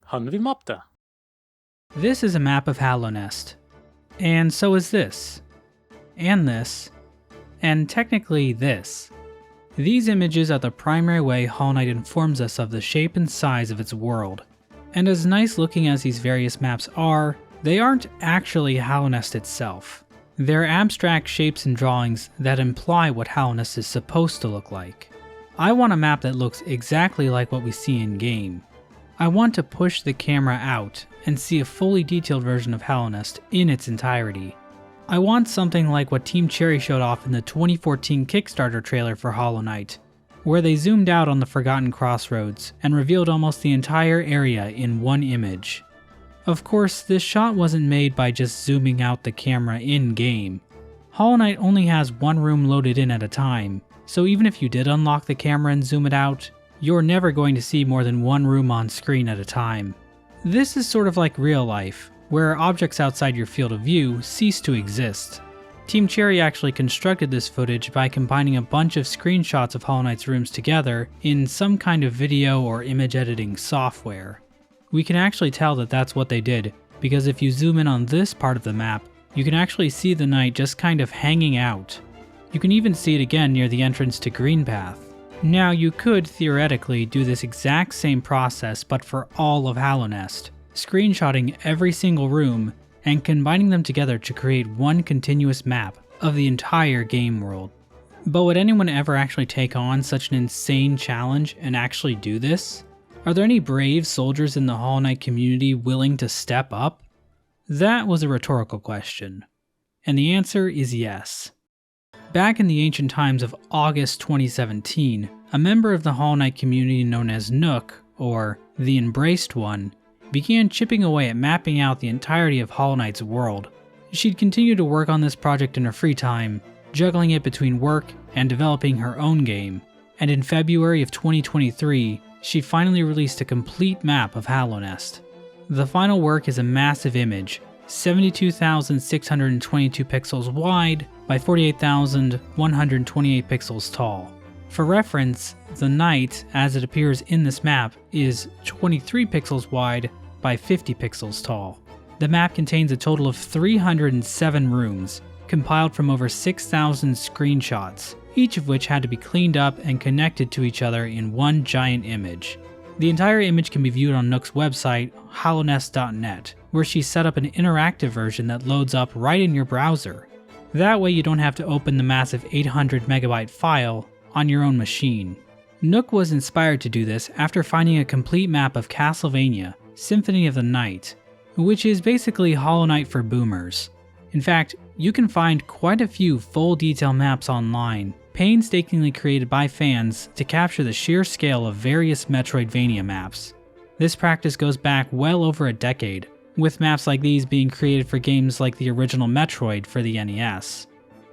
har vi mappet. This is a map of Hallownest. And so is this. And this. And technically this. These images are the primary way Hollow Knight informs us of the shape and size of its world. And as nice looking as these various maps are, they aren't actually Hallownest itself. They're abstract shapes and drawings that imply what Hallownest is supposed to look like. I want a map that looks exactly like what we see in game. I want to push the camera out and see a fully detailed version of Hallownest in its entirety. I want something like what Team Cherry showed off in the 2014 Kickstarter trailer for Hollow Knight, where they zoomed out on the forgotten Crossroads and revealed almost the entire area in one image. Of course, this shot wasn't made by just zooming out the camera in-game. Hollow Knight only has one room loaded in at a time, so even if you did unlock the camera and zoom it out, you're never going to see more than one room on screen at a time. This is sort of like real life, where objects outside your field of view cease to exist. Team Cherry actually constructed this footage by combining a bunch of screenshots of Hollow Knight's rooms together in some kind of video or image editing software. We can actually tell that that's what they did, because if you zoom in on this part of the map, you can actually see the knight just kind of hanging out. You can even see it again near the entrance to Greenpath. Now you could theoretically do this exact same process but for all of Hallownest, screenshotting every single room and combining them together to create one continuous map of the entire game world. But would anyone ever actually take on such an insane challenge and actually do this? Are there any brave soldiers in the Hollow Knight community willing to step up? That was a rhetorical question, and the answer is yes. Back in the ancient times of August 2017, a member of the Hollow Knight community known as Nook, or the Embraced One, began chipping away at mapping out the entirety of Hollow Knight's world. She'd continue to work on this project in her free time, juggling it between work and developing her own game, and in February of 2023, she finally released a complete map of Hallownest. The final work is a massive image, 72,622 pixels wide by 48,128 pixels tall. For reference, the knight, as it appears in this map, is 23 pixels wide by 50 pixels tall. The map contains a total of 307 rooms, compiled from over 6,000 screenshots, each of which had to be cleaned up and connected to each other in one giant image. The entire image can be viewed on Nook's website, Hallownest.net, where she set up an interactive version that loads up right in your browser. That way you don't have to open the massive 800 megabyte file on your own machine. Nook was inspired to do this after finding a complete map of Castlevania, Symphony of the Night, which is basically Hollow Knight for boomers. In fact, you can find quite a few full detail maps online, painstakingly created by fans to capture the sheer scale of various Metroidvania maps. This practice goes back well over a decade, with maps like these being created for games like the original Metroid for the NES.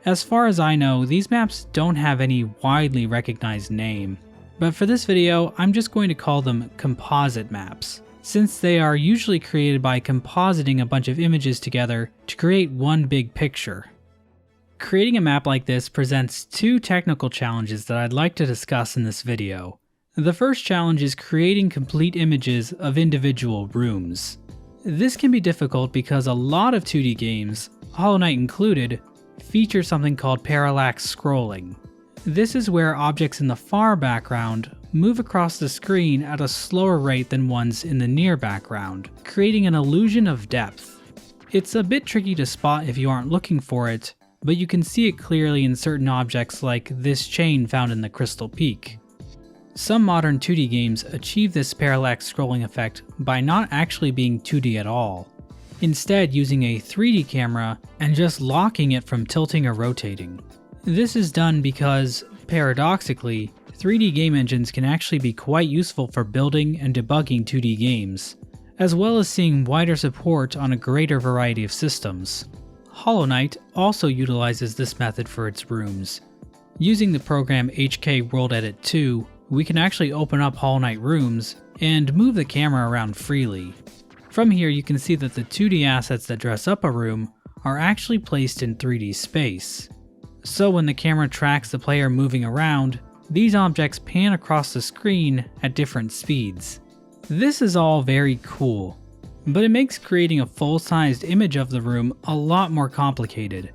As far as I know, these maps don't have any widely recognized name, but for this video, I'm just going to call them composite maps, since they are usually created by compositing a bunch of images together to create one big picture. Creating a map like this presents two technical challenges that I'd like to discuss in this video. The first challenge is creating complete images of individual rooms. This can be difficult because a lot of 2D games, Hollow Knight included, feature something called parallax scrolling. This is where objects in the far background move across the screen at a slower rate than ones in the near background, creating an illusion of depth. It's a bit tricky to spot if you aren't looking for it, but you can see it clearly in certain objects like this chain found in the Crystal Peak. Some modern 2D games achieve this parallax scrolling effect by not actually being 2D at all, instead using a 3D camera and just locking it from tilting or rotating. This is done because, paradoxically, 3D game engines can actually be quite useful for building and debugging 2D games, as well as seeing wider support on a greater variety of systems. Hollow Knight also utilizes this method for its rooms. Using the program HK World Edit 2, we can actually open up Hollow Knight rooms and move the camera around freely. From here you can see that the 2D assets that dress up a room are actually placed in 3D space. So when the camera tracks the player moving around, these objects pan across the screen at different speeds. This is all very cool, but it makes creating a full-sized image of the room a lot more complicated.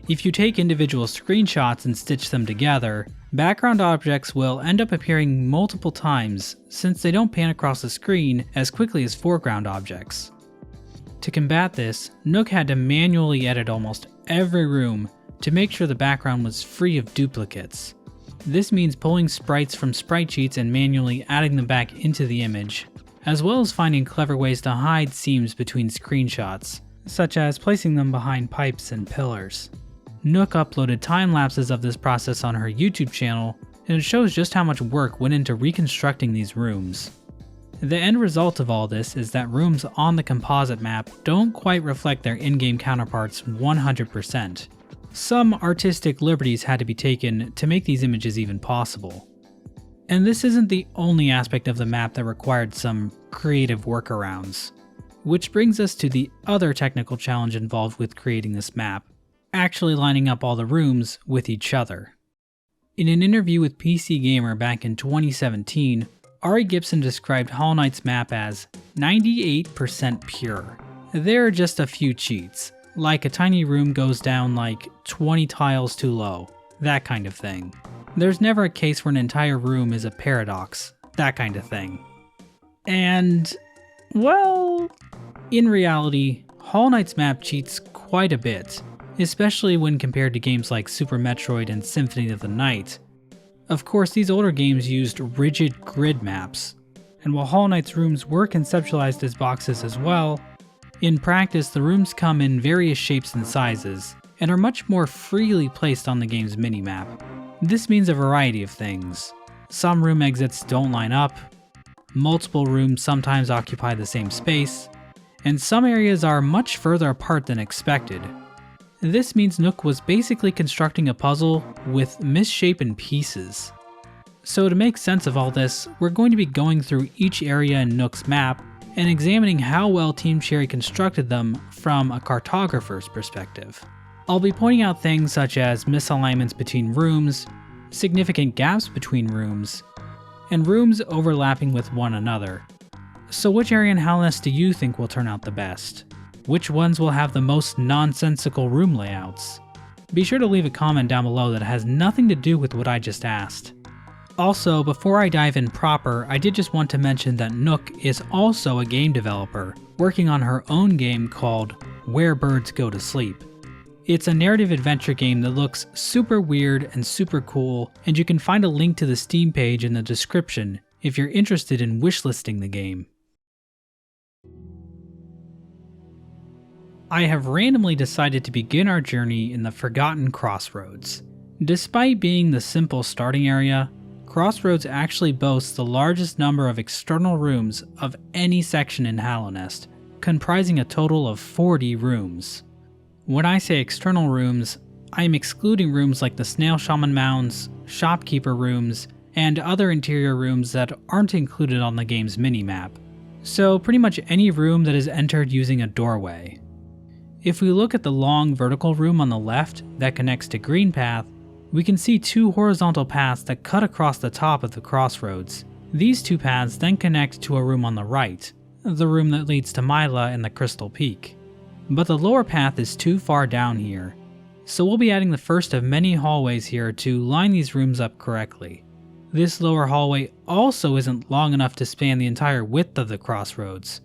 If you take individual screenshots and stitch them together, background objects will end up appearing multiple times since they don't pan across the screen as quickly as foreground objects. To combat this, Nook had to manually edit almost every room to make sure the background was free of duplicates. This means pulling sprites from sprite sheets and manually adding them back into the image, as well as finding clever ways to hide seams between screenshots, such as placing them behind pipes and pillars. Nook uploaded time lapses of this process on her YouTube channel, and it shows just how much work went into reconstructing these rooms. The end result of all this is that rooms on the composite map don't quite reflect their in-game counterparts 100%. Some artistic liberties had to be taken to make these images even possible. And this isn't the only aspect of the map that required some creative workarounds. Which brings us to the other technical challenge involved with creating this map, actually lining up all the rooms with each other. In an interview with PC Gamer back in 2017, Ari Gibson described Hollow Knight's map as 98% pure. There are just a few cheats, like a tiny room goes down like 20 tiles too low, that kind of thing. There's never a case where an entire room is a paradox, that kind of thing. And, well, in reality, Hollow Knight's map cheats quite a bit, especially when compared to games like Super Metroid and Symphony of the Night. Of course, these older games used rigid grid maps, and while Hollow Knight's rooms were conceptualized as boxes as well, in practice the rooms come in various shapes and sizes, and are much more freely placed on the game's minimap. This means a variety of things. Some room exits don't line up, multiple rooms sometimes occupy the same space, and some areas are much further apart than expected. This means Nook was basically constructing a puzzle with misshapen pieces. So to make sense of all this, we're going to be going through each area in Nook's map and examining how well Team Cherry constructed them from a cartographer's perspective. I'll be pointing out things such as misalignments between rooms, significant gaps between rooms, and rooms overlapping with one another. So which area in Hallownest do you think will turn out the best? Which ones will have the most nonsensical room layouts? Be sure to leave a comment down below that has nothing to do with what I just asked. Also, before I dive in proper, I did just want to mention that Nook is also a game developer, working on her own game called Where Birds Go to Sleep. It's a narrative adventure game that looks super weird and super cool, and you can find a link to the Steam page in the description if you're interested in wishlisting the game. I have randomly decided to begin our journey in the forgotten Crossroads. Despite being the simple starting area, Crossroads actually boasts the largest number of external rooms of any section in Hallownest, comprising a total of 40 rooms. When I say external rooms, I am excluding rooms like the Snail Shaman Mounds, Shopkeeper rooms, and other interior rooms that aren't included on the game's minimap. So pretty much any room that is entered using a doorway. If we look at the long vertical room on the left that connects to Greenpath, we can see two horizontal paths that cut across the top of the Crossroads. These two paths then connect to a room on the right, the room that leads to Myla and the Crystal Peak. But the lower path is too far down here, so we'll be adding the first of many hallways here to line these rooms up correctly. This lower hallway also isn't long enough to span the entire width of the Crossroads,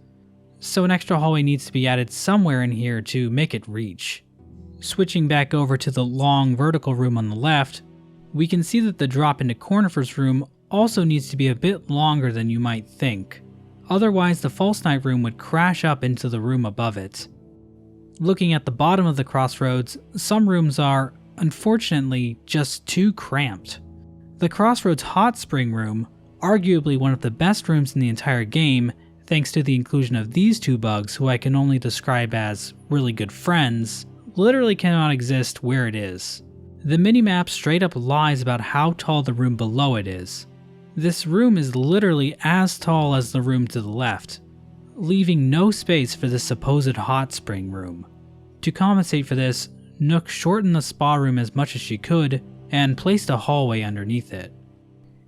so an extra hallway needs to be added somewhere in here to make it reach. Switching back over to the long vertical room on the left, we can see that the drop into Cornifer's room also needs to be a bit longer than you might think. Otherwise, the False Knight room would crash up into the room above it. Looking at the bottom of the Crossroads, some rooms are, unfortunately, just too cramped. The Crossroads Hot Spring room, arguably one of the best rooms in the entire game, thanks to the inclusion of these two bugs who I can only describe as really good friends, literally cannot exist where it is. The minimap straight up lies about how tall the room below it is. This room is literally as tall as the room to the left, leaving no space for the supposed hot spring room. To compensate for this, Nook shortened the spa room as much as she could and placed a hallway underneath it.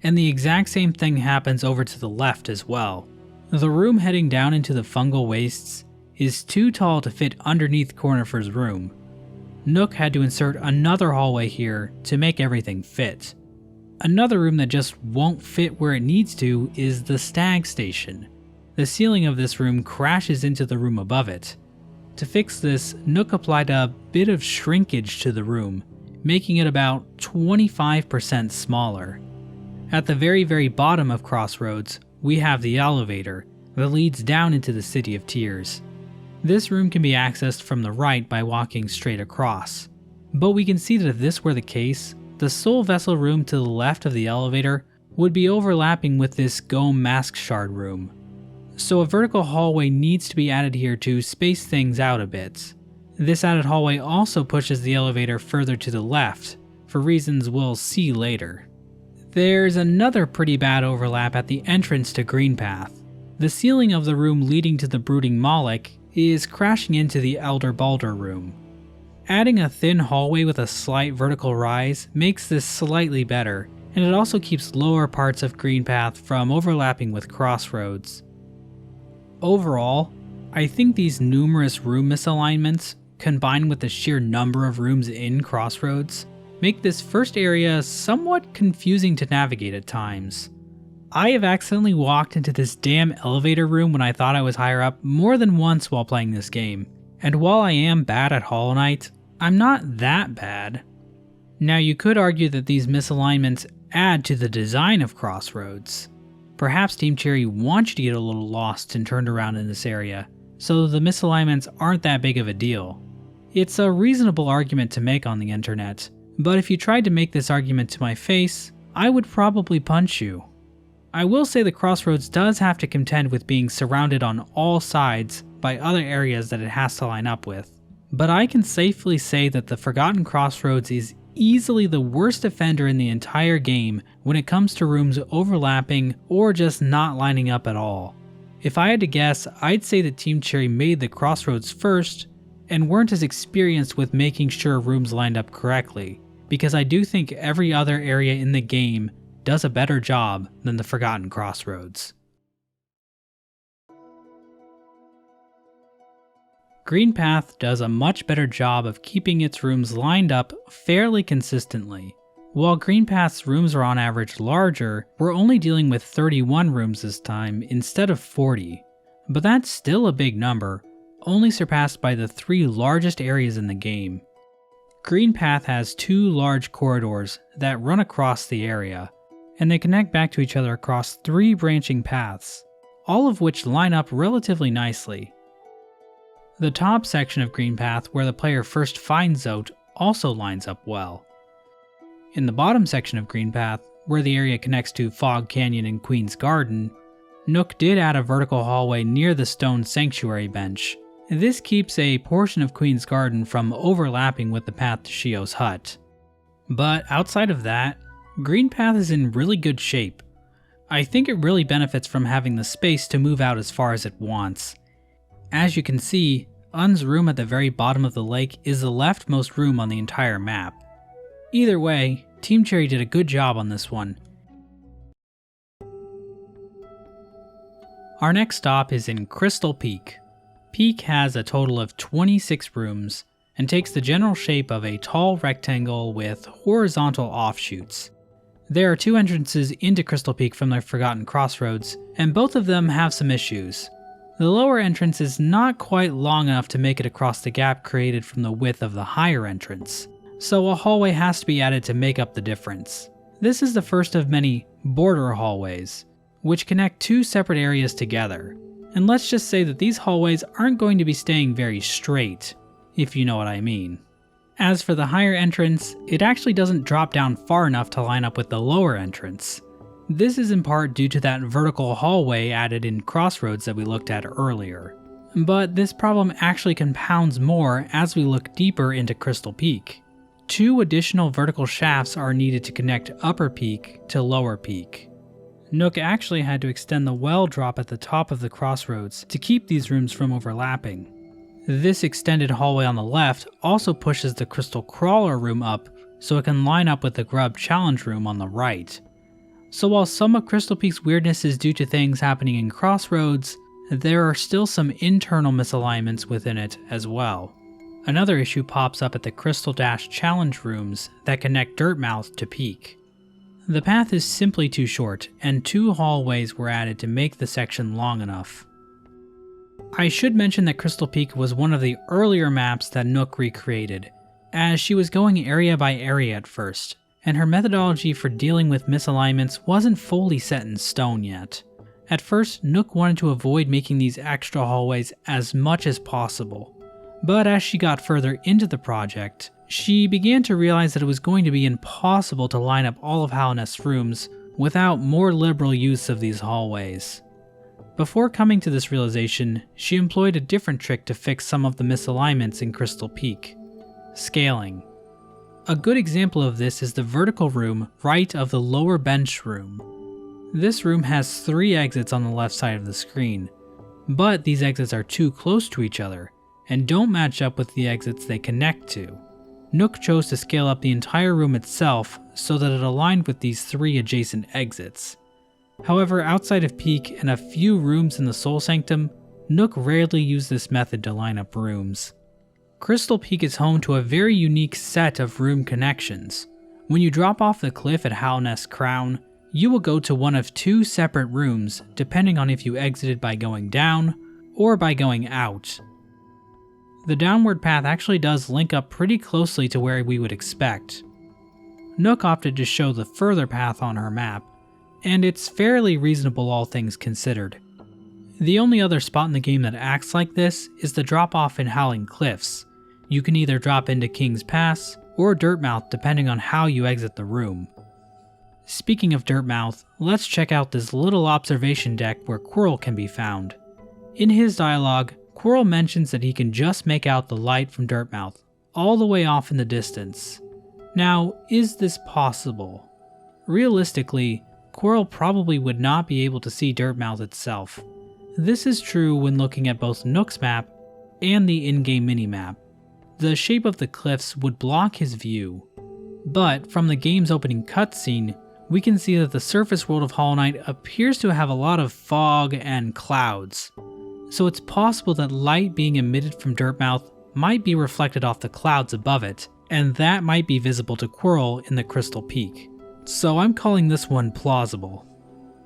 And the exact same thing happens over to the left as well. The room heading down into the Fungal Wastes is too tall to fit underneath Cornifer's room. Nook had to insert another hallway here to make everything fit. Another room that just won't fit where it needs to is the Stag Station. The ceiling of this room crashes into the room above it. To fix this, Nook applied a bit of shrinkage to the room, making it about 25% smaller. At the very bottom of Crossroads, we have the elevator that leads down into the City of Tears. This room can be accessed from the right by walking straight across. But we can see that if this were the case, the Soul Vessel room to the left of the elevator would be overlapping with this Gome Mask Shard room. So a vertical hallway needs to be added here to space things out a bit. This added hallway also pushes the elevator further to the left, for reasons we'll see later. There's another pretty bad overlap at the entrance to Greenpath. The ceiling of the room leading to the Brooding Moloch is crashing into the Elder Balder room. Adding a thin hallway with a slight vertical rise makes this slightly better, and it also keeps lower parts of Greenpath from overlapping with Crossroads. Overall, I think these numerous room misalignments, combined with the sheer number of rooms in Crossroads, make this first area somewhat confusing to navigate at times. I have accidentally walked into this damn elevator room when I thought I was higher up more than once while playing this game, and while I am bad at Hollow Knight, I'm not that bad. Now you could argue that these misalignments add to the design of Crossroads. Perhaps Team Cherry wants you to get a little lost and turned around in this area, so the misalignments aren't that big of a deal. It's a reasonable argument to make on the internet, but if you tried to make this argument to my face, I would probably punch you. I will say the Crossroads does have to contend with being surrounded on all sides by other areas that it has to line up with, but I can safely say that the Forgotten Crossroads is easily the worst offender in the entire game when it comes to rooms overlapping or just not lining up at all. If I had to guess, I'd say that Team Cherry made the Crossroads first and weren't as experienced with making sure rooms lined up correctly, because I do think every other area in the game does a better job than the Forgotten Crossroads. Greenpath does a much better job of keeping its rooms lined up fairly consistently. While Greenpath's rooms are on average larger, we're only dealing with 31 rooms this time instead of 40. But that's still a big number, only surpassed by the 3 largest areas in the game. Greenpath has 2 large corridors that run across the area, and they connect back to each other across 3 branching paths, all of which line up relatively nicely. The top section of Greenpath, where the player first finds Zote, also lines up well. In the bottom section of Greenpath, where the area connects to Fog Canyon and Queen's Garden, Nook did add a vertical hallway near the stone sanctuary bench. This keeps a portion of Queen's Garden from overlapping with the path to Shio's hut. But outside of that, Greenpath is in really good shape. I think it really benefits from having the space to move out as far as it wants. As you can see, Un's room at the very bottom of the lake is the leftmost room on the entire map. Either way, Team Cherry did a good job on this one. Our next stop is in Crystal Peak. Peak has a total of 26 rooms and takes the general shape of a tall rectangle with horizontal offshoots. There are 2 entrances into Crystal Peak from the Forgotten Crossroads, and both of them have some issues. The lower entrance is not quite long enough to make it across the gap created from the width of the higher entrance, so a hallway has to be added to make up the difference. This is the first of many border hallways, which connect 2 separate areas together. And let's just say that these hallways aren't going to be staying very straight, if you know what I mean. As for the higher entrance, it actually doesn't drop down far enough to line up with the lower entrance. This is in part due to that vertical hallway added in Crossroads that we looked at earlier. But this problem actually compounds more as we look deeper into Crystal Peak. 2 additional vertical shafts are needed to connect Upper Peak to Lower Peak. Nook actually had to extend the well drop at the top of the Crossroads to keep these rooms from overlapping. This extended hallway on the left also pushes the Crystal Crawler room up so it can line up with the Grub Challenge room on the right. So while some of Crystal Peak's weirdness is due to things happening in Crossroads, there are still some internal misalignments within it as well. Another issue pops up at the Crystal Dash challenge rooms that connect Dirtmouth to Peak. The path is simply too short, and 2 hallways were added to make the section long enough. I should mention that Crystal Peak was one of the earlier maps that Nook recreated, as she was going area by area at first, and her methodology for dealing with misalignments wasn't fully set in stone yet. At first, Nook wanted to avoid making these extra hallways as much as possible, but as she got further into the project, she began to realize that it was going to be impossible to line up all of Hallownest's rooms without more liberal use of these hallways. Before coming to this realization, she employed a different trick to fix some of the misalignments in Crystal Peak: scaling. A good example of this is the vertical room right of the lower bench room. This room has 3 exits on the left side of the screen, but these exits are too close to each other and don't match up with the exits they connect to. Nook chose to scale up the entire room itself so that it aligned with these 3 adjacent exits. However, outside of Peak and a few rooms in the Soul Sanctum, Nook rarely used this method to line up rooms. Crystal Peak is home to a very unique set of room connections. When you drop off the cliff at Hallownest Crown, you will go to one of 2 separate rooms depending on if you exited by going down or by going out. The downward path actually does link up pretty closely to where we would expect. Nook opted to show the further path on her map, and it's fairly reasonable all things considered. The only other spot in the game that acts like this is the drop off in Howling Cliffs. You can either drop into King's Pass or Dirtmouth depending on how you exit the room. Speaking of Dirtmouth, let's check out this little observation deck where Quirrell can be found. In his dialogue, Quirrell mentions that he can just make out the light from Dirtmouth, all the way off in the distance. Now, is this possible? Realistically, Quirrell probably would not be able to see Dirtmouth itself. This is true when looking at both Nook's map and the in-game minimap. The shape of the cliffs would block his view, but from the game's opening cutscene, we can see that the surface world of Hollow Knight appears to have a lot of fog and clouds. So it's possible that light being emitted from Dirtmouth might be reflected off the clouds above it, and that might be visible to Quirrell in the Crystal Peak. So I'm calling this one plausible.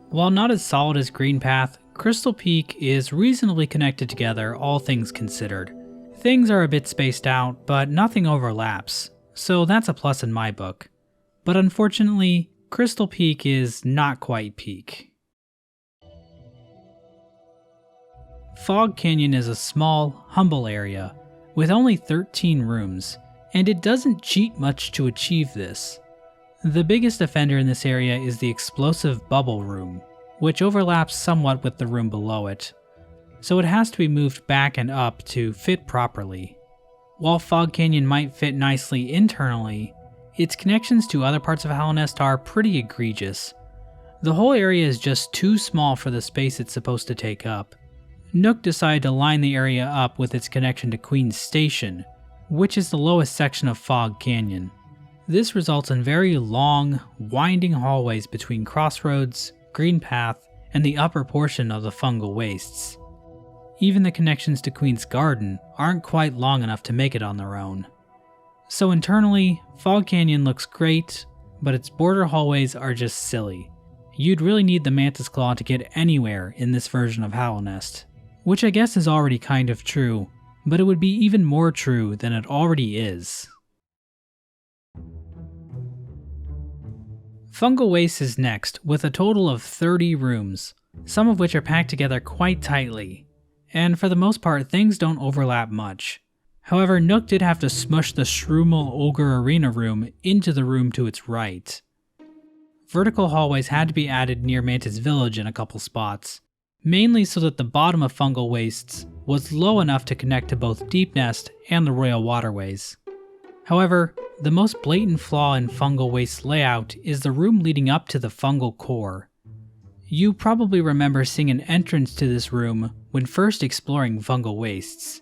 While not as solid as Greenpath, Crystal Peak is reasonably connected together, all things considered. Things are a bit spaced out, but nothing overlaps, so that's a plus in my book. But unfortunately, Crystal Peak is not quite Peak. Fog Canyon is a small, humble area, with only 13 rooms, and it doesn't cheat much to achieve this. The biggest offender in this area is the explosive bubble room, which overlaps somewhat with the room below it, so it has to be moved back and up to fit properly. While Fog Canyon might fit nicely internally, its connections to other parts of Hallownest are pretty egregious. The whole area is just too small for the space it's supposed to take up. Nook decided to line the area up with its connection to Queen's Station, which is the lowest section of Fog Canyon. This results in very long, winding hallways between Crossroads, Greenpath, and the upper portion of the Fungal Wastes. Even the connections to Queen's Garden aren't quite long enough to make it on their own. So internally, Fog Canyon looks great, but its border hallways are just silly. You'd really need the Mantis Claw to get anywhere in this version of Hallownest, which I guess is already kind of true, but it would be even more true than it already is. Fungal Wastes is next, with a total of 30 rooms, some of which are packed together quite tightly, and for the most part things don't overlap much. However, Nook did have to smush the Shroomal Ogre Arena room into the room to its right. Vertical hallways had to be added near Mantis Village in a couple spots, mainly so that the bottom of Fungal Wastes was low enough to connect to both Deepnest and the Royal Waterways. However, the most blatant flaw in Fungal Wastes layout is the room leading up to the fungal core. You probably remember seeing an entrance to this room when first exploring Fungal Wastes.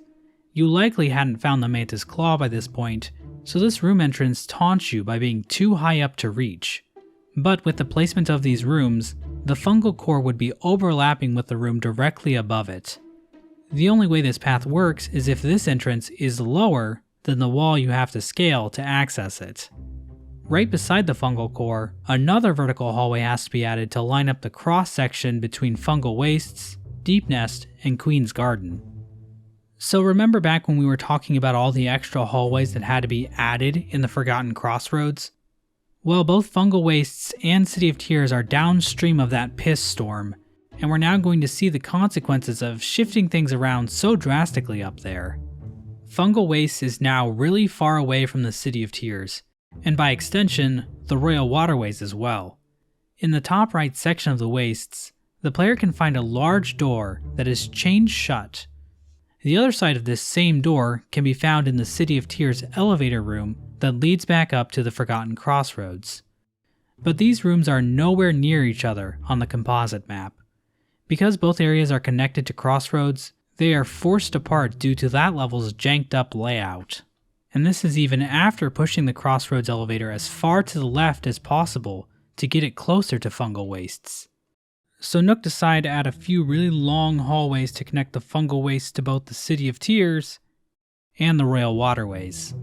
You likely hadn't found the Mantis Claw by this point, so this room entrance taunts you by being too high up to reach. But with the placement of these rooms, the fungal core would be overlapping with the room directly above it. The only way this path works is if this entrance is lower than the wall you have to scale to access it. Right beside the fungal core, another vertical hallway has to be added to line up the cross-section between Fungal Wastes, Deepnest, and Queen's Garden. So remember back when we were talking about all the extra hallways that had to be added in the Forgotten Crossroads? Well, both Fungal Wastes and City of Tears are downstream of that piss storm, and we're now going to see the consequences of shifting things around so drastically up there. Fungal Wastes is now really far away from the City of Tears, and by extension, the Royal Waterways as well. In the top right section of the Wastes, the player can find a large door that is chained shut. The other side of this same door can be found in the City of Tears elevator room that leads back up to the Forgotten Crossroads. But these rooms are nowhere near each other on the composite map. Because both areas are connected to Crossroads, they are forced apart due to that level's janked up layout. And this is even after pushing the Crossroads elevator as far to the left as possible to get it closer to Fungal Wastes. So Nook decided to add a few really long hallways to connect the Fungal Wastes to both the City of Tears and the Royal Waterways.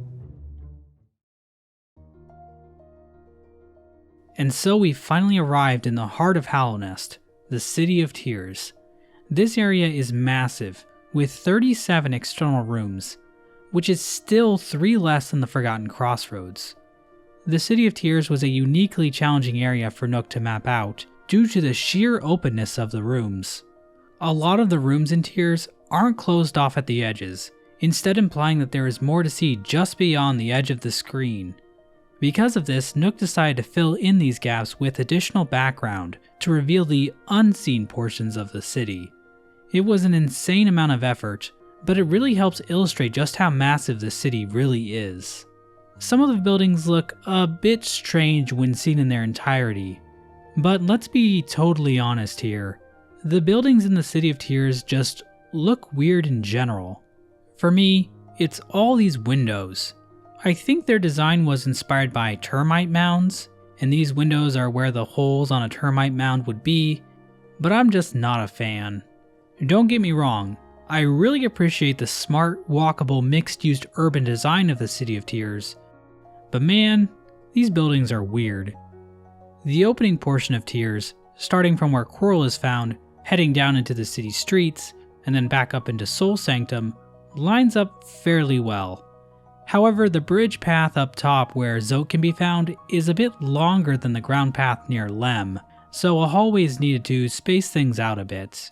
And so we finally arrived in the heart of Hallownest, the City of Tears. This area is massive, with 37 external rooms, which is still 3 less than the Forgotten Crossroads. The City of Tears was a uniquely challenging area for Nook to map out, due to the sheer openness of the rooms. A lot of the rooms in Tears aren't closed off at the edges, instead implying that there is more to see just beyond the edge of the screen. Because of this, Nook decided to fill in these gaps with additional background to reveal the unseen portions of the city. It was an insane amount of effort, but it really helps illustrate just how massive the city really is. Some of the buildings look a bit strange when seen in their entirety, but let's be totally honest here. The buildings in the City of Tears just look weird in general. For me, it's all these windows. I think their design was inspired by termite mounds, and these windows are where the holes on a termite mound would be, but I'm just not a fan. Don't get me wrong, I really appreciate the smart, walkable, mixed-use urban design of the City of Tears, but man, these buildings are weird. The opening portion of Tears, starting from where Coral is found, heading down into the city streets, and then back up into Soul Sanctum, lines up fairly well. However, the bridge path up top where Zote can be found is a bit longer than the ground path near Lem, so a hallway is needed to space things out a bit.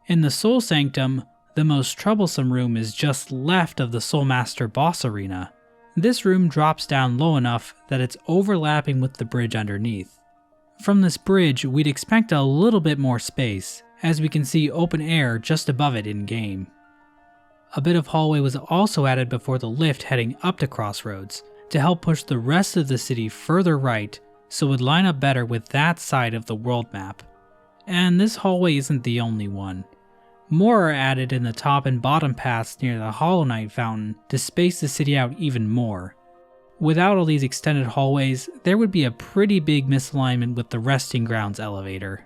In the Soul Sanctum, the most troublesome room is just left of the Soulmaster boss arena. This room drops down low enough that it's overlapping with the bridge underneath. From this bridge, we'd expect a little bit more space, as we can see open air just above it in-game. A bit of hallway was also added before the lift heading up to Crossroads, to help push the rest of the city further right so it would line up better with that side of the world map. And this hallway isn't the only one. More are added in the top and bottom paths near the Hollow Knight fountain to space the city out even more. Without all these extended hallways, there would be a pretty big misalignment with the Resting Grounds elevator.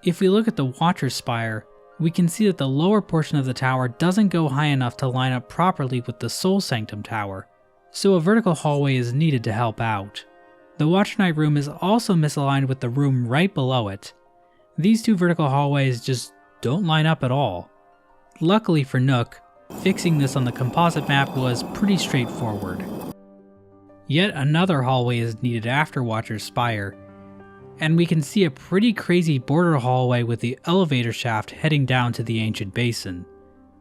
If we look at the Watcher's Spire, we can see that the lower portion of the tower doesn't go high enough to line up properly with the Soul Sanctum tower, so a vertical hallway is needed to help out. The Watcher Knight room is also misaligned with the room right below it. These two vertical hallways just don't line up at all. Luckily for Nook, fixing this on the composite map was pretty straightforward. Yet another hallway is needed after Watcher's Spire, and we can see a pretty crazy border hallway with the elevator shaft heading down to the ancient basin.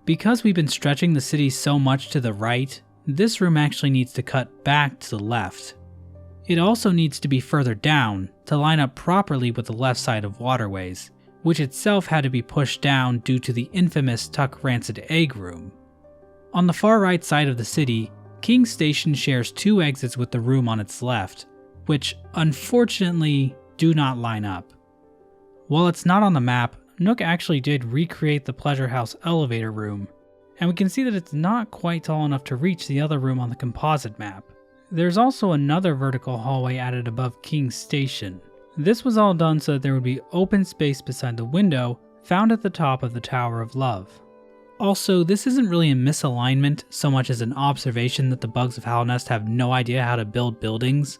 Because we've been stretching the city so much to the right, this room actually needs to cut back to the left. It also needs to be further down to line up properly with the left side of Waterways, which itself had to be pushed down due to the infamous Tuck Rancid Egg room. On the far right side of the city, King's Station shares 2 exits with the room on its left, which unfortunately do not line up. While it's not on the map, Nook actually did recreate the Pleasure House elevator room, and we can see that it's not quite tall enough to reach the other room on the composite map. There's also another vertical hallway added above King's Station. This was all done so that there would be open space beside the window found at the top of the Tower of Love. Also, this isn't really a misalignment so much as an observation that the bugs of Hallownest have no idea how to build buildings,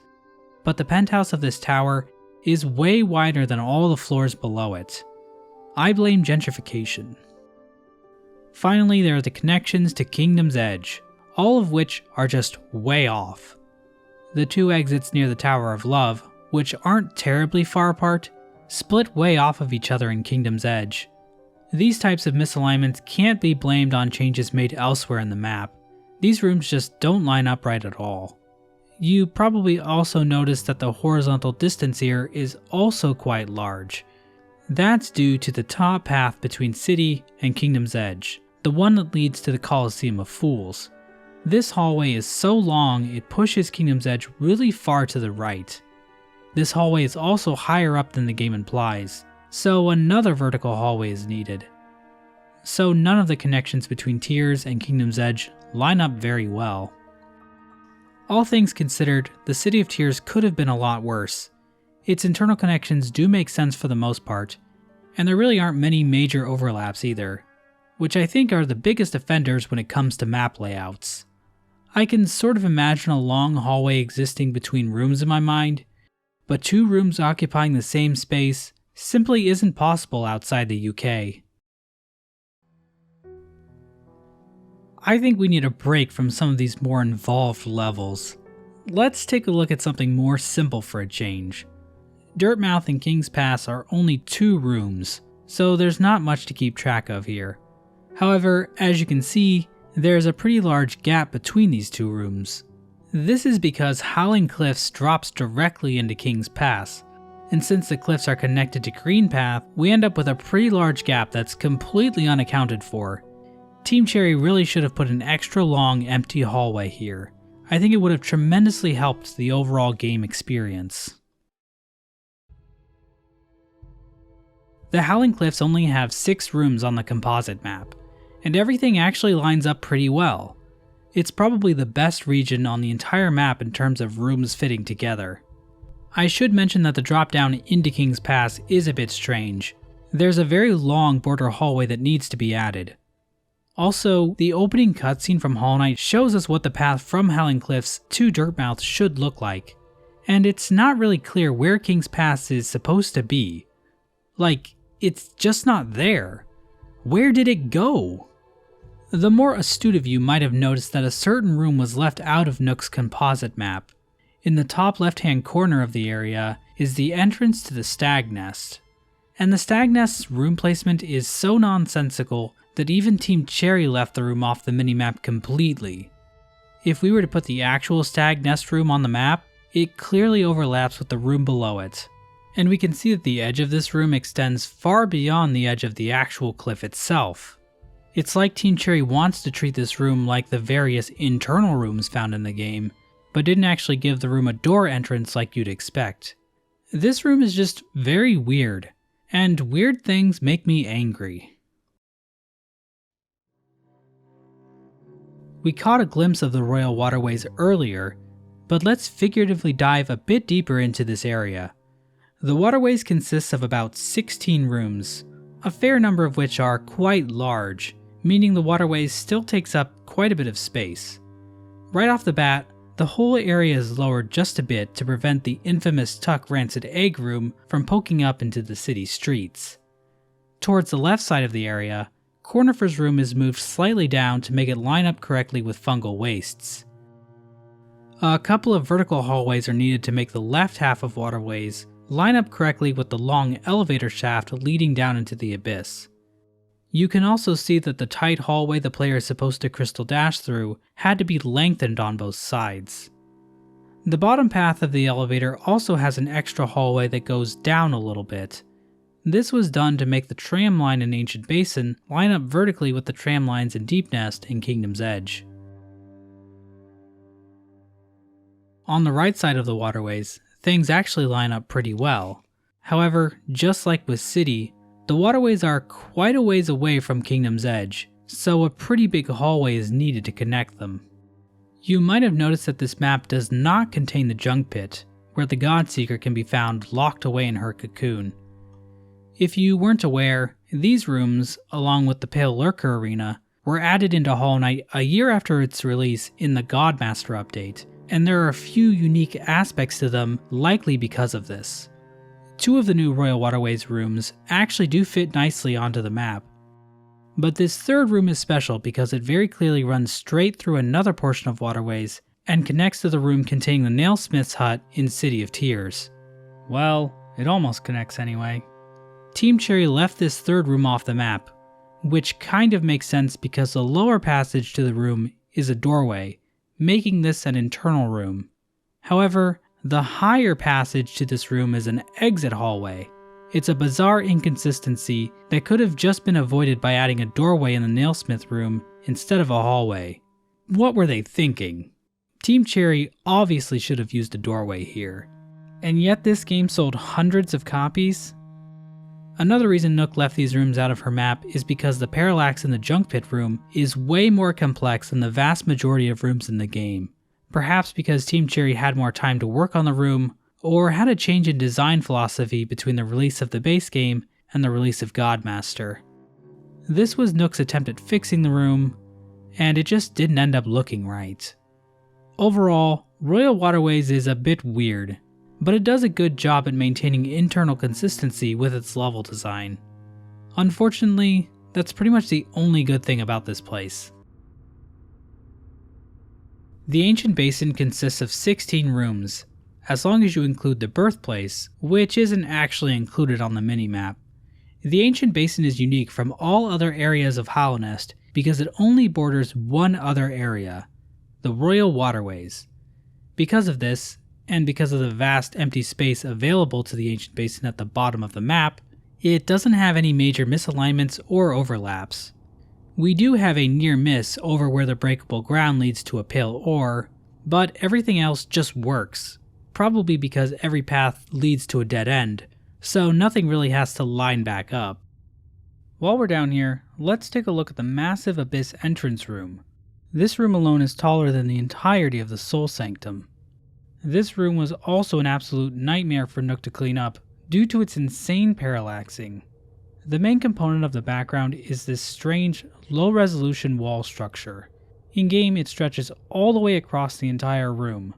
but the penthouse of this tower is way wider than all the floors below it. I blame gentrification. Finally, there are the connections to Kingdom's Edge, all of which are just way off. The two exits near the Tower of Love, which aren't terribly far apart, split way off of each other in Kingdom's Edge. These types of misalignments can't be blamed on changes made elsewhere in the map. These rooms just don't line up right at all. You probably also noticed that the horizontal distance here is also quite large. That's due to the top path between City and Kingdom's Edge, the one that leads to the Coliseum of Fools. This hallway is so long it pushes Kingdom's Edge really far to the right. This hallway is also higher up than the game implies, so another vertical hallway is needed. So none of the connections between Tiers and Kingdom's Edge line up very well. All things considered, the City of Tiers could have been a lot worse. Its internal connections do make sense for the most part, and there really aren't many major overlaps either, which I think are the biggest offenders when it comes to map layouts. I can sort of imagine a long hallway existing between rooms in my mind, but two rooms occupying the same space simply isn't possible outside the UK. I think we need a break from some of these more involved levels. Let's take a look at something more simple for a change. Dirtmouth and King's Pass are only 2 rooms, so there's not much to keep track of here. However, as you can see, there's a pretty large gap between these 2 rooms. This is because Howling Cliffs drops directly into King's Pass, and since the cliffs are connected to Greenpath, we end up with a pretty large gap that's completely unaccounted for. Team Cherry really should have put an extra long empty hallway here. I think it would have tremendously helped the overall game experience. The Howling Cliffs only have 6 rooms on the composite map, and everything actually lines up pretty well. It's probably the best region on the entire map in terms of rooms fitting together. I should mention that the drop down into King's Pass is a bit strange. There's a very long border hallway that needs to be added. Also, the opening cutscene from Hollow Knight shows us what the path from Howling Cliffs to Dirtmouth should look like, and it's not really clear where King's Pass is supposed to be. Like, it's just not there. Where did it go? The more astute of you might have noticed that a certain room was left out of Nook's composite map. In the top left-hand corner of the area is the entrance to the Stag Nest. And the Stag Nest's room placement is so nonsensical that even Team Cherry left the room off the minimap completely. If we were to put the actual Stag Nest room on the map, it clearly overlaps with the room below it. And we can see that the edge of this room extends far beyond the edge of the actual cliff itself. It's like Team Cherry wants to treat this room like the various internal rooms found in the game, but didn't actually give the room a door entrance like you'd expect. This room is just very weird, and weird things make me angry. We caught a glimpse of the Royal Waterways earlier, but let's figuratively dive a bit deeper into this area. The Waterways consists of about 16 rooms, a fair number of which are quite large, meaning the Waterways still takes up quite a bit of space. Right off the bat, the whole area is lowered just a bit to prevent the infamous Tuck Rancid Egg room from poking up into the city streets. Towards the left side of the area, Cornifer's room is moved slightly down to make it line up correctly with Fungal Wastes. A couple of vertical hallways are needed to make the left half of Waterways line up correctly with the long elevator shaft leading down into the abyss. You can also see that the tight hallway the player is supposed to crystal dash through had to be lengthened on both sides. The bottom path of the elevator also has an extra hallway that goes down a little bit. This was done to make the tram line in Ancient Basin line up vertically with the tram lines in Deepnest and Kingdom's Edge. On the right side of the Waterways, things actually line up pretty well. However, just like with City, the Waterways are quite a ways away from Kingdom's Edge, so a pretty big hallway is needed to connect them. You might have noticed that this map does not contain the junk pit, where the Godseeker can be found locked away in her cocoon. If you weren't aware, these rooms, along with the Pale Lurker Arena, were added into Hollow Knight a year after its release in the Godmaster update, and there are a few unique aspects to them likely because of this. 2 of the new Royal Waterways rooms actually do fit nicely onto the map. But this 3rd room is special because it very clearly runs straight through another portion of Waterways and connects to the room containing the Nailsmith's hut in City of Tears. Well, it almost connects anyway. Team Cherry left this 3rd room off the map, which kind of makes sense because the lower passage to the room is a doorway, making this an internal room. However, the higher passage to this room is an exit hallway. It's a bizarre inconsistency that could have just been avoided by adding a doorway in the Nailsmith room instead of a hallway. What were they thinking? Team Cherry obviously should have used a doorway here. And yet this game sold hundreds of copies? Another reason Nook left these rooms out of her map is because the parallax in the junk pit room is way more complex than the vast majority of rooms in the game. Perhaps because Team Cherry had more time to work on the room, or had a change in design philosophy between the release of the base game and the release of Godmaster. This was Nook's attempt at fixing the room, and it just didn't end up looking right. Overall, Royal Waterways is a bit weird, but it does a good job at maintaining internal consistency with its level design. Unfortunately, that's pretty much the only good thing about this place. The Ancient Basin consists of 16 rooms, as long as you include the birthplace, which isn't actually included on the minimap. The Ancient Basin is unique from all other areas of Hallownest because it only borders one other area, the Royal Waterways. Because of this, and because of the vast empty space available to the Ancient Basin at the bottom of the map, it doesn't have any major misalignments or overlaps. We do have a near miss over where the breakable ground leads to a pale ore, but everything else just works, probably because every path leads to a dead end, so nothing really has to line back up. While we're down here, let's take a look at the massive Abyss entrance room. This room alone is taller than the entirety of the Soul Sanctum. This room was also an absolute nightmare for Nook to clean up due to its insane parallaxing. The main component of the background is this strange, low-resolution wall structure. In-game, it stretches all the way across the entire room.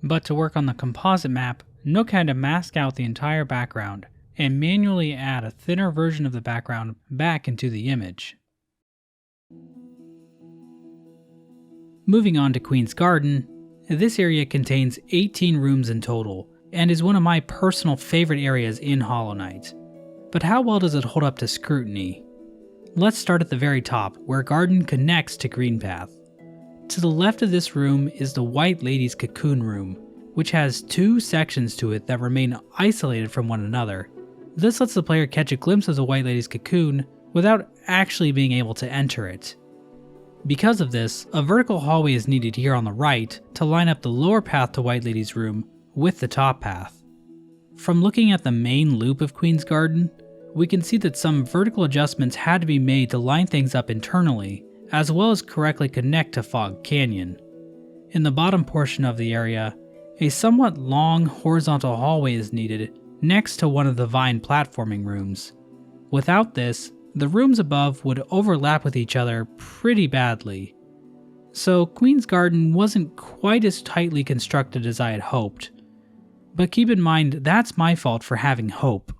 But to work on the composite map, Nook had to mask out the entire background and manually add a thinner version of the background back into the image. Moving on to Queen's Garden, this area contains 18 rooms in total, and is one of my personal favorite areas in Hollow Knight. But how well does it hold up to scrutiny? Let's start at the very top, where Garden connects to Greenpath. To the left of this room is the White Lady's Cocoon Room, which has 2 sections to it that remain isolated from one another. This lets the player catch a glimpse of the White Lady's cocoon without actually being able to enter it. Because of this, a vertical hallway is needed here on the right to line up the lower path to White Lady's room with the top path. From looking at the main loop of Queen's Garden, we can see that some vertical adjustments had to be made to line things up internally, as well as correctly connect to Fog Canyon. In the bottom portion of the area, a somewhat long horizontal hallway is needed next to one of the vine platforming rooms. Without this, the rooms above would overlap with each other pretty badly. So Queen's Garden wasn't quite as tightly constructed as I had hoped. But keep in mind, that's my fault for having hope.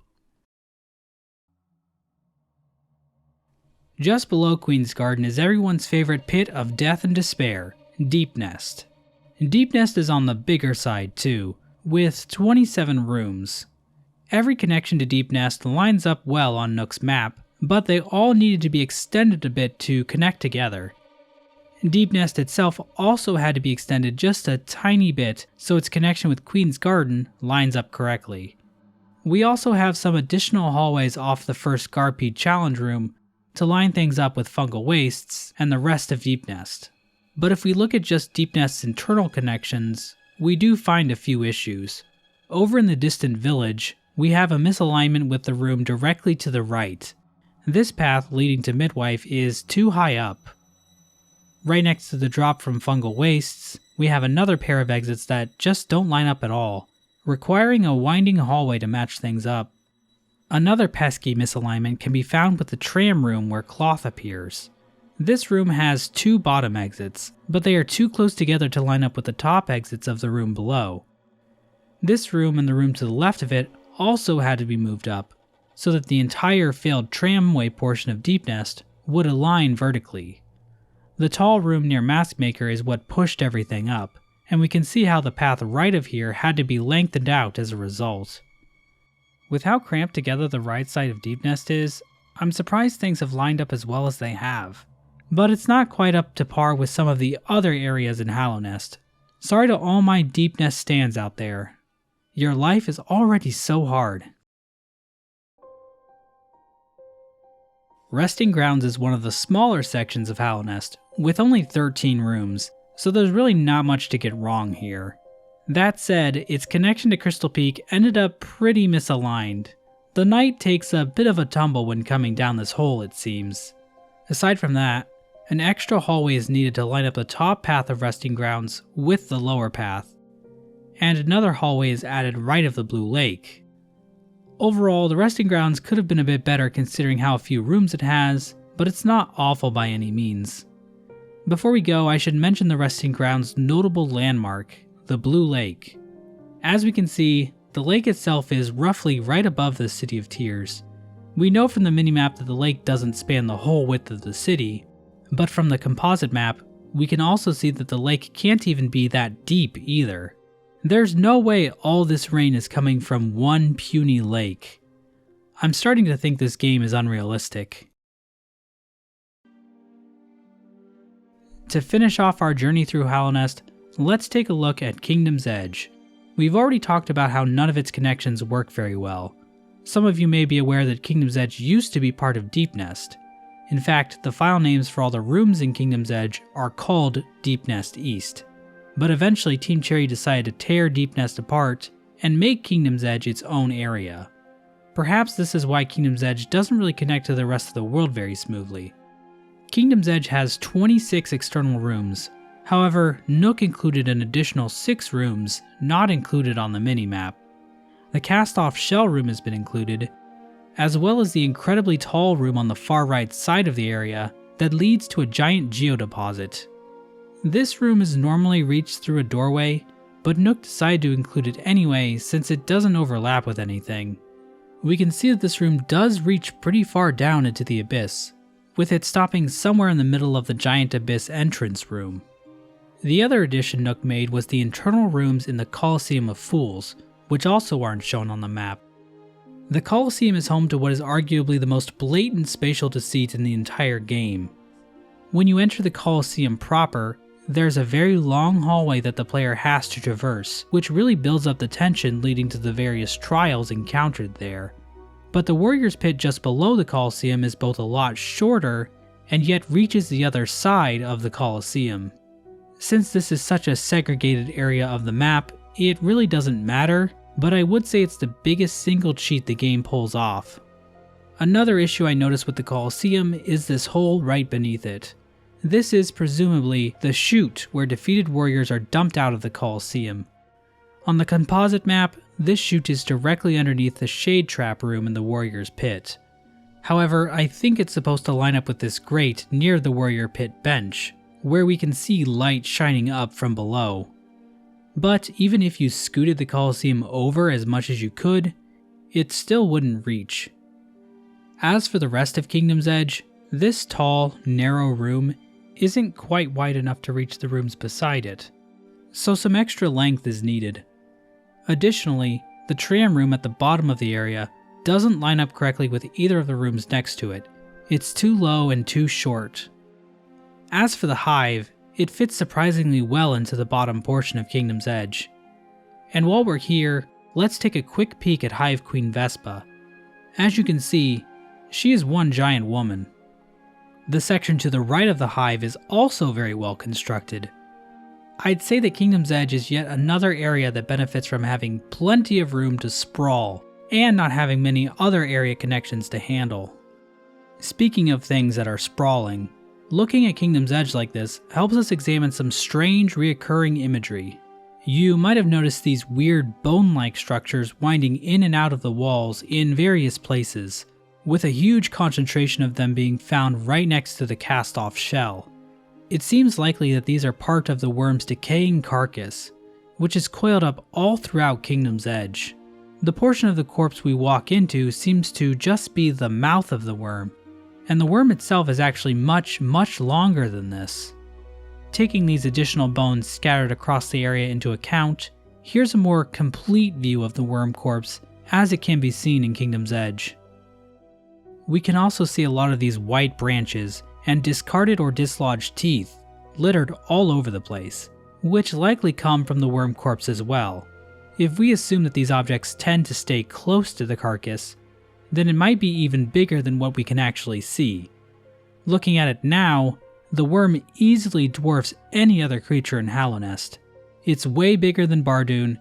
Just below Queen's Garden is everyone's favorite pit of death and despair, Deepnest. Deepnest is on the bigger side too, with 27 rooms. Every connection to Deepnest lines up well on Nook's map, but they all needed to be extended a bit to connect together. Deepnest itself also had to be extended just a tiny bit so its connection with Queen's Garden lines up correctly. We also have some additional hallways off the first Garpede challenge room to line things up with Fungal Wastes and the rest of Deepnest. But if we look at just Deepnest's internal connections, we do find a few issues. Over in the distant village, we have a misalignment with the room directly to the right. This path leading to Midwife is too high up. Right next to the drop from Fungal Wastes, we have another pair of exits that just don't line up at all, requiring a winding hallway to match things up. Another pesky misalignment can be found with the tram room where cloth appears. This room has 2 bottom exits, but they are too close together to line up with the top exits of the room below. This room and the room to the left of it also had to be moved up, so that the entire failed tramway portion of Deepnest would align vertically. The tall room near Maskmaker is what pushed everything up, and we can see how the path right of here had to be lengthened out as a result. With how cramped together the right side of Deepnest is, I'm surprised things have lined up as well as they have. But it's not quite up to par with some of the other areas in Hallownest. Sorry to all my Deepnest stands out there. Your life is already so hard. Resting Grounds is one of the smaller sections of Hallownest, with only 13 rooms, so there's really not much to get wrong here. That said, its connection to Crystal Peak ended up pretty misaligned. The knight takes a bit of a tumble when coming down this hole, it seems. Aside from that, an extra hallway is needed to line up the top path of Resting Grounds with the lower path, and another hallway is added right of the Blue Lake. Overall, the Resting Grounds could have been a bit better considering how few rooms it has, but it's not awful by any means. Before we go, I should mention the Resting Grounds' notable landmark, the Blue Lake. As we can see, the lake itself is roughly right above the City of Tears. We know from the minimap that the lake doesn't span the whole width of the city, but from the composite map, we can also see that the lake can't even be that deep either. There's no way all this rain is coming from one puny lake. I'm starting to think this game is unrealistic. To finish off our journey through Hallownest, let's take a look at Kingdom's Edge. We've already talked about how none of its connections work very well. Some of you may be aware that Kingdom's Edge used to be part of Deepnest. In fact, the file names for all the rooms in Kingdom's Edge are called Deepnest East. But eventually Team Cherry decided to tear Deepnest apart and make Kingdom's Edge its own area. Perhaps this is why Kingdom's Edge doesn't really connect to the rest of the world very smoothly. Kingdom's Edge has 26 external rooms. However, Nook included an additional 6 rooms not included on the minimap. The cast-off shell room has been included, as well as the incredibly tall room on the far right side of the area that leads to a giant geodeposit. This room is normally reached through a doorway, but Nook decided to include it anyway since it doesn't overlap with anything. We can see that this room does reach pretty far down into the abyss, with it stopping somewhere in the middle of the giant abyss entrance room. The other addition Nook made was the internal rooms in the Coliseum of Fools, which also aren't shown on the map. The Coliseum is home to what is arguably the most blatant spatial deceit in the entire game. When you enter the Coliseum proper, there's a very long hallway that the player has to traverse, which really builds up the tension leading to the various trials encountered there. But the Warrior's Pit just below the Coliseum is both a lot shorter, and yet reaches the other side of the Coliseum. Since this is such a segregated area of the map, it really doesn't matter, but I would say it's the biggest single cheat the game pulls off. Another issue I noticed with the Coliseum is this hole right beneath it. This is presumably the chute where defeated warriors are dumped out of the Coliseum. On the composite map, this chute is directly underneath the Shade Trap room in the Warrior's Pit. However, I think it's supposed to line up with this grate near the Warrior Pit bench, where we can see light shining up from below. But even if you scooted the Coliseum over as much as you could, it still wouldn't reach. As for the rest of Kingdom's Edge, this tall, narrow room isn't quite wide enough to reach the rooms beside it, so some extra length is needed. Additionally, the tram room at the bottom of the area doesn't line up correctly with either of the rooms next to it. It's too low and too short. As for the Hive, it fits surprisingly well into the bottom portion of Kingdom's Edge. And while we're here, let's take a quick peek at Hive Queen Vespa. As you can see, she is one giant woman. The section to the right of the Hive is also very well constructed. I'd say that Kingdom's Edge is yet another area that benefits from having plenty of room to sprawl, and not having many other area connections to handle. Speaking of things that are sprawling, Looking at Kingdom's Edge like this helps us examine some strange reoccurring imagery. You might have noticed these weird bone-like structures winding in and out of the walls in various places, with a huge concentration of them being found right next to the cast-off shell. It seems likely that these are part of the worm's decaying carcass, which is coiled up all throughout Kingdom's Edge. The portion of the corpse we walk into seems to just be the mouth of the worm, and the worm itself is actually much longer than this. Taking these additional bones scattered across the area into account, here's a more complete view of the worm corpse as it can be seen in Kingdom's Edge. We can also see a lot of these white branches and discarded or dislodged teeth littered all over the place, which likely come from the worm corpse as well. If we assume that these objects tend to stay close to the carcass, then it might be even bigger than what we can actually see. Looking at it now, the worm easily dwarfs any other creature in Hallownest. It's way bigger than Bardoon,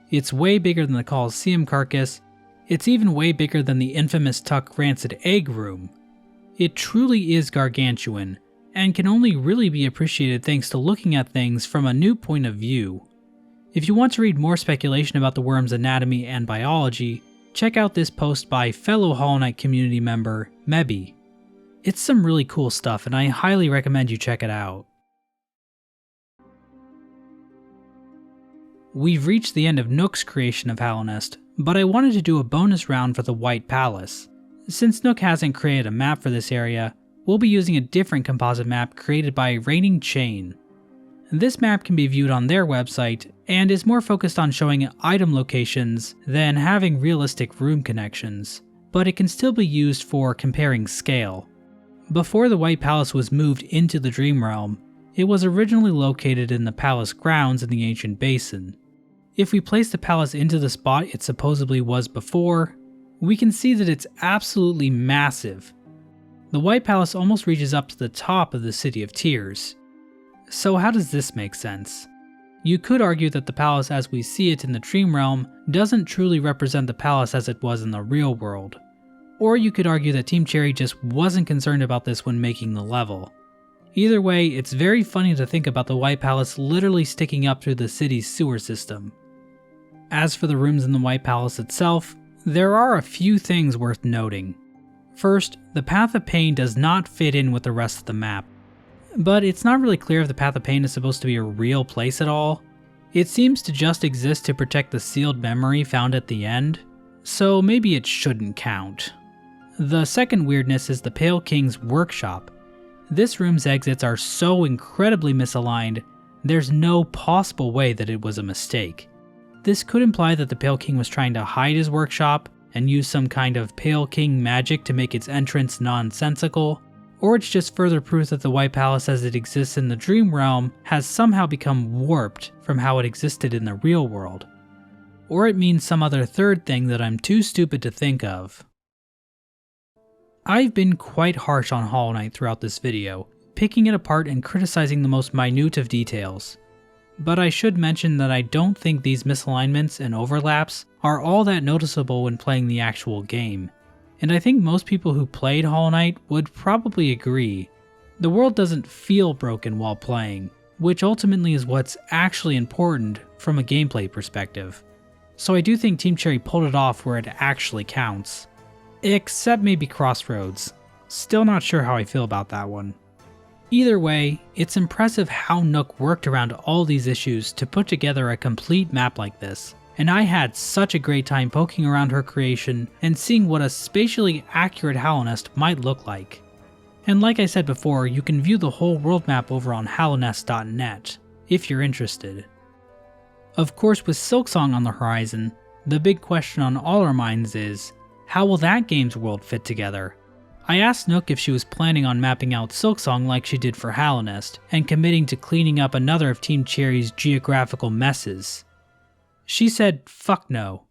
it's way bigger than the Colosseum carcass, it's even way bigger than the infamous Tuck Rancid Egg Room. It truly is gargantuan, and can only really be appreciated thanks to looking at things from a new point of view. If you want to read more speculation about the worm's anatomy and biology, check out this post by fellow Hollow Knight community member, MEBI. It's some really cool stuff, and I highly recommend you check it out. We've reached the end of Nook's creation of Hallownest, but I wanted to do a bonus round for the White Palace. Since Nook hasn't created a map for this area, we'll be using a different composite map created by Raining Chain. This map can be viewed on their website, and is more focused on showing item locations than having realistic room connections, but it can still be used for comparing scale. Before the White Palace was moved into the Dream Realm, it was originally located in the palace grounds in the ancient Basin. If we place the palace into the spot it supposedly was before, we can see that it's absolutely massive. The White Palace almost reaches up to the top of the City of Tears. So how does this make sense? You could argue that the palace as we see it in the Dream Realm doesn't truly represent the palace as it was in the real world. Or you could argue that Team Cherry just wasn't concerned about this when making the level. Either way, it's very funny to think about the White Palace literally sticking up through the city's sewer system. As for the rooms in the White Palace itself, there are a few things worth noting. First, the Path of Pain does not fit in with the rest of the map. But it's not really clear if the Path of Pain is supposed to be a real place at all. It seems to just exist to protect the sealed memory found at the end, so maybe it shouldn't count. The second weirdness is the Pale King's workshop. This room's exits are so incredibly misaligned, there's no possible way that it was a mistake. This could imply that the Pale King was trying to hide his workshop and use some kind of Pale King magic to make its entrance nonsensical, or it's just further proof that the White Palace as it exists in the Dream Realm has somehow become warped from how it existed in the real world. Or it means some other third thing that I'm too stupid to think of. I've been quite harsh on Hollow Knight throughout this video, picking it apart and criticizing the most minute of details. But I should mention that I don't think these misalignments and overlaps are all that noticeable when playing the actual game. And I think most people who played Hollow Knight would probably agree. The world doesn't feel broken while playing, which ultimately is what's actually important from a gameplay perspective. So I do think Team Cherry pulled it off where it actually counts. Except maybe Crossroads. Still not sure how I feel about that one. Either way, it's impressive how Nook worked around all these issues to put together a complete map like this, and I had such a great time poking around her creation and seeing what a spatially accurate Hallownest might look like. And like I said before, you can view the whole world map over on Hallownest.net, if you're interested. Of course, with Silksong on the horizon, the big question on all our minds is, how will that game's world fit together? I asked Nook if she was planning on mapping out Silksong like she did for Hallownest, and committing to cleaning up another of Team Cherry's geographical messes. She said, fuck no.